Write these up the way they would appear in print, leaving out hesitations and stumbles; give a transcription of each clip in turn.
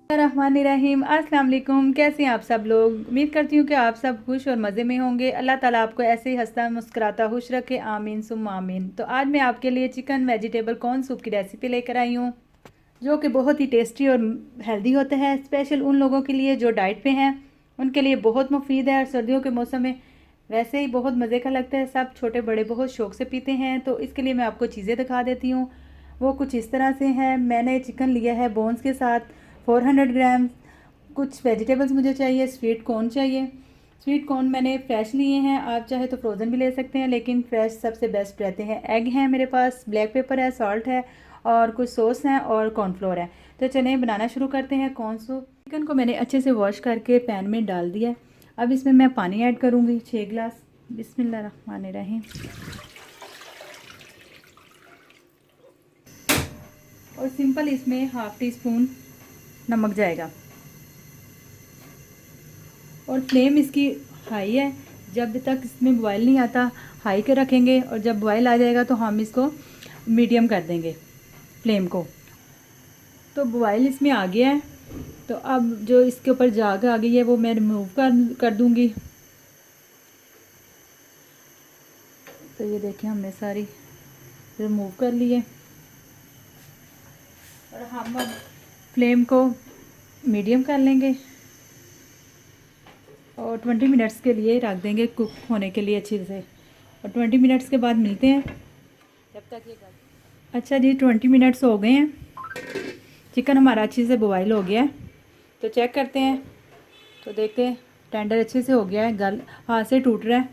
रहमानिर्रहीम। अस्सलाम वालेकुम। कैसे हैं आप सब लोग? उम्मीद करती हूँ कि आप सब खुश और मज़े में होंगे। अल्लाह ताला आपको ऐसे ही हंसता मुस्कुराता खुश रखे, आमीन सुम्मा आमीन। तो आज मैं आपके लिए चिकन वेजिटेबल कॉर्न सूप की रेसिपी लेकर आई हूँ, जो कि बहुत ही टेस्टी और हेल्दी होता है। स्पेशल उन लोगों के लिए जो डाइट पे हैं, उनके लिए बहुत मुफीद है। और सर्दियों के मौसम में वैसे ही बहुत मज़े का लगता है, सब छोटे बड़े बहुत शौक़ से पीते हैं। तो इसके लिए मैं आपको चीज़ें दिखा देती हूँ। वो कुछ इस तरह से हैं। मैंने चिकन लिया है बोन्स के साथ 400 ग्राम। कुछ वेजिटेबल्स मुझे चाहिए। स्वीट कॉर्न चाहिए। स्वीट कॉर्न मैंने फ्रेश लिए हैं, आप चाहे तो फ्रोज़न भी ले सकते हैं, लेकिन फ्रेश सबसे बेस्ट रहते हैं। एग हैं मेरे पास, ब्लैक पेपर है, सॉल्ट है और कुछ सॉस हैं और कॉर्नफ्लोर है। तो चलिए बनाना शुरू करते हैं कॉर्न सूप। चिकन को मैंने अच्छे से वॉश करके पैन में डाल दिया। अब इसमें मैं पानी ऐड करूँगी 6 गिलास। बिस्मिल्लाहिर्रहमानिर्रहीम। और सिंपल इसमें हाफ़ टी स्पून नमक जाएगा। और फ्लेम इसकी हाई है। जब तक इसमें बॉयल नहीं आता हाई के रखेंगे, और जब बॉयल आ जाएगा तो हम इसको मीडियम कर देंगे फ्लेम को। तो बॉयल इसमें आ गया है। तो अब जो इसके ऊपर जाग आ गई है वो मैं रिमूव कर दूँगी। तो ये देखें हमने सारी रिमूव कर ली है। और हम अब फ्लेम को मीडियम कर लेंगे और 20 मिनट्स के लिए रख देंगे कुक होने के लिए अच्छे से। और 20 मिनट्स के बाद मिलते हैं। जब तक ये अच्छा जी, 20 मिनट्स हो गए हैं। चिकन हमारा अच्छे से बॉयल हो गया है। तो चेक करते हैं। तो देखते हैं टेंडर अच्छे से हो गया है, गल हाथ से टूट रहा है।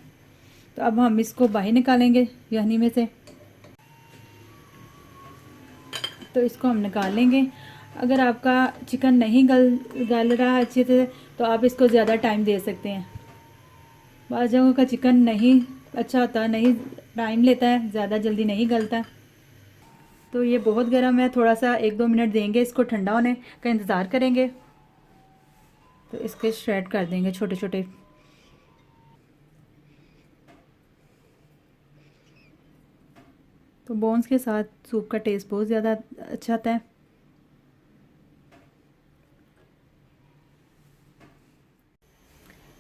तो अब हम इसको बाहर निकालेंगे यहनी में से। तो इसको हम निकाल लेंगे। अगर आपका चिकन नहीं गल रहा अच्छे से तो आप इसको ज़्यादा टाइम दे सकते हैं। बाज़ जगहों का चिकन नहीं अच्छा होता, नहीं टाइम लेता है, ज़्यादा जल्दी नहीं गलता। तो ये बहुत गर्म है, थोड़ा सा 1-2 मिनट देंगे इसको ठंडा होने का इंतज़ार करेंगे। तो इसके श्रेड कर देंगे छोटे छोटे। तो बोन्स के साथ सूप का टेस्ट बहुत ज़्यादा अच्छा आता है।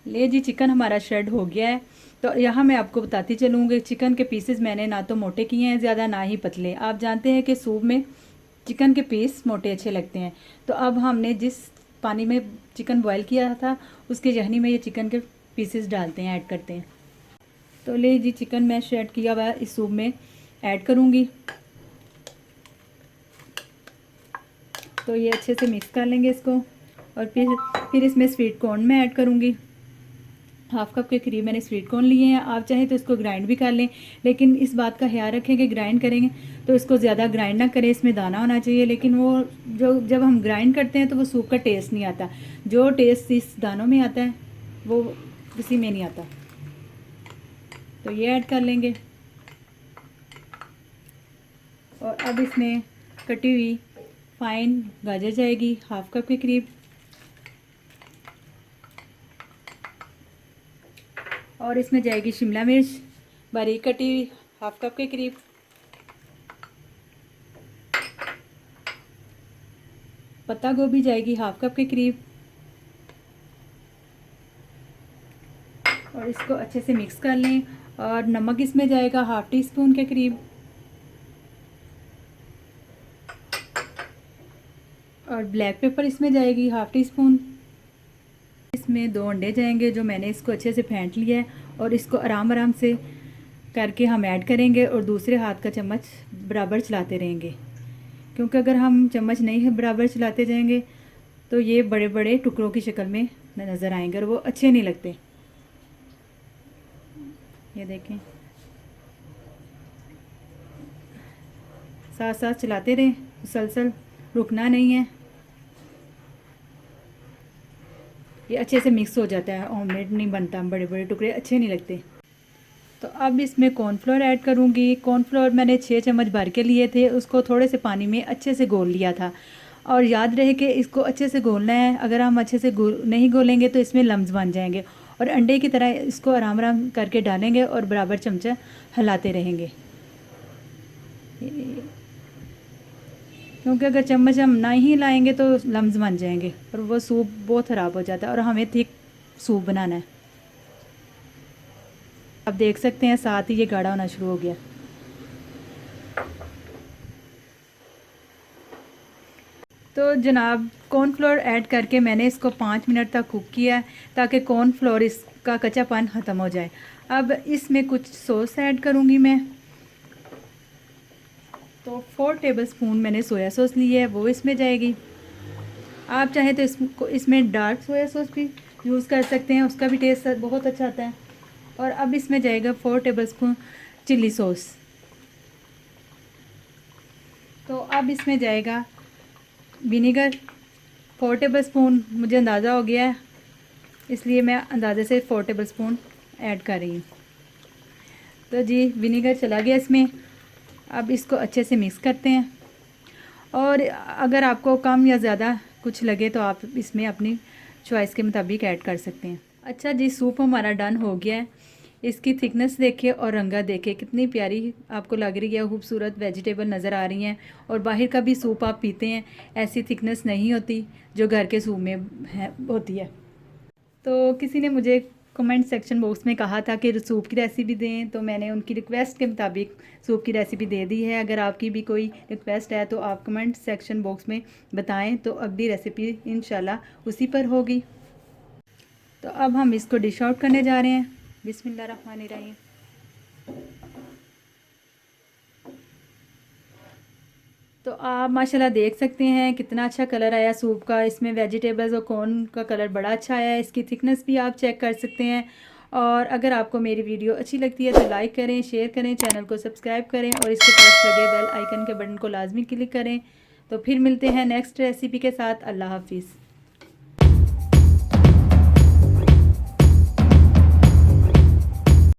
ले जी, चिकन हमारा श्रेड हो गया है। तो यहाँ मैं आपको बताती चलूँगी, चिकन के पीसेस मैंने ना तो मोटे किए हैं ज़्यादा, ना ही पतले। आप जानते हैं कि सूप में चिकन के पीस मोटे अच्छे लगते हैं। तो अब हमने जिस पानी में चिकन बॉयल किया था उसके जहनी में ये चिकन के पीसेस डालते हैं, ऐड करते हैं। तो ले जी, चिकन मैं श्रेड किया हुआ इस सूप में ऐड करूँगी। तो ये अच्छे से मिक्स कर लेंगे इसको। और फिर इसमें स्वीट कॉर्न मैं ऐड करूँगी। हाफ़ कप के करीब मैंने स्वीट कॉर्न लिए हैं। आप चाहें तो इसको ग्राइंड भी कर लें, लेकिन इस बात का ख्याल रखें कि ग्राइंड करेंगे तो इसको ज़्यादा ग्राइंड ना करें, इसमें दाना होना चाहिए। लेकिन वो जो जब हम ग्राइंड करते हैं तो वो सूप का टेस्ट नहीं आता। जो टेस्ट इस दानों में आता है वो किसी में नहीं आता। तो ये ऐड कर लेंगे। और अब इसमें कटी हुई फाइन गाजर जाएगी हाफ़ कप के करीब। और इसमें जाएगी शिमला मिर्च बारीक कटी हुई हाफ़ कप के करीब। पत्ता गोभी जाएगी हाफ़ कप के करीब। और इसको अच्छे से मिक्स कर लें। और नमक इसमें जाएगा हाफ़ टी स्पून के करीब। और ब्लैक पेपर इसमें जाएगी हाफ़ टी स्पून। इसमें 2 अंडे जाएंगे जो मैंने इसको अच्छे से फेंट लिया है। और इसको आराम आराम से करके हम ऐड करेंगे और दूसरे हाथ का चम्मच बराबर चलाते रहेंगे, क्योंकि अगर हम चम्मच नहीं बराबर चलाते जाएंगे तो ये बड़े बड़े टुकड़ों की शक्ल में नज़र आएंगे और वो अच्छे नहीं लगते। ये देखें, साथ साथ चलाते रहें, मुसलसल रुकना नहीं है। ये अच्छे से मिक्स हो जाता है, ऑमलेट नहीं बनता, बड़े बड़े टुकड़े अच्छे नहीं लगते। तो अब इसमें कॉर्नफ्लोर ऐड करूँगी। कॉर्नफ्लोर मैंने 6 चम्मच भर के लिए थे, उसको थोड़े से पानी में अच्छे से घोल लिया था। और याद रहे कि इसको अच्छे से घोलना है, अगर हम अच्छे से नहीं घोलेंगे तो इसमें लम्स बन जाएंगे। और अंडे की तरह इसको आराम आराम करके डालेंगे और बराबर चमचा हिलाते रहेंगे। क्योंकि अगर चम्मच हम ना ही लाएंगे तो लम्स बन जाएंगे और वो सूप बहुत ख़राब हो जाता है, और हमें थिक सूप बनाना है। आप देख सकते हैं साथ ही ये गाढ़ा होना शुरू हो गया। तो जनाब कॉर्नफ्लोर ऐड करके मैंने इसको 5 मिनट तक कुक किया है ताकि कॉर्नफ्लोर इसका कच्चापन ख़त्म हो जाए। अब इसमें कुछ सॉस ऐड करूँगी मैं। तो 4 टेबलस्पून मैंने सोया सॉस ली है, वो इसमें जाएगी। आप चाहें तो इसमें डार्क सोया सॉस भी यूज़ कर सकते हैं, उसका भी टेस्ट बहुत अच्छा आता है। और अब इसमें जाएगा 4 टेबलस्पून चिल्ली सॉस। तो अब इसमें जाएगा विनीगर 4 टेबलस्पून, मुझे अंदाज़ा हो गया है इसलिए मैं अंदाज़े से 4 टेबलस्पून ऐड कर रही हूँ। तो जी विनीगर चला गया इसमें। अब इसको अच्छे से मिक्स करते हैं, और अगर आपको कम या ज़्यादा कुछ लगे तो आप इसमें अपनी चॉइस के मुताबिक ऐड कर सकते हैं। अच्छा जी, सूप हमारा डन हो गया है। इसकी थिकनेस देखिए और रंगत देखिए कितनी प्यारी आपको लग रही है, खूबसूरत वेजिटेबल नज़र आ रही हैं। और बाहर का भी सूप आप पीते हैं, ऐसी थिकनेस नहीं होती जो घर के सूप में होती है। तो किसी ने मुझे कमेंट सेक्शन बॉक्स में कहा था कि सूप की रेसिपी दें, तो मैंने उनकी रिक्वेस्ट के मुताबिक सूप की रेसिपी दे दी है। अगर आपकी भी कोई रिक्वेस्ट है तो आप कमेंट सेक्शन बॉक्स में बताएं, तो अगली रेसिपी इंशाल्लाह उसी पर होगी। तो अब हम इसको डिश आउट करने जा रहे हैं। बिस्मिल्लाहिर्रहमानिर्रहीम। तो आप माशाल्लाह देख सकते हैं कितना अच्छा कलर आया सूप का। इसमें वेजिटेबल्स और कॉर्न का कलर बड़ा अच्छा आया है। इसकी थिकनेस भी आप चेक कर सकते हैं। और अगर आपको मेरी वीडियो अच्छी लगती है तो लाइक करें, शेयर करें, चैनल को सब्सक्राइब करें और इसके पास लगे बेल आइकन के बटन को लाजमी क्लिक करें। तो फिर मिलते हैं नेक्स्ट रेसिपी के साथ। अल्लाह हाफिज़।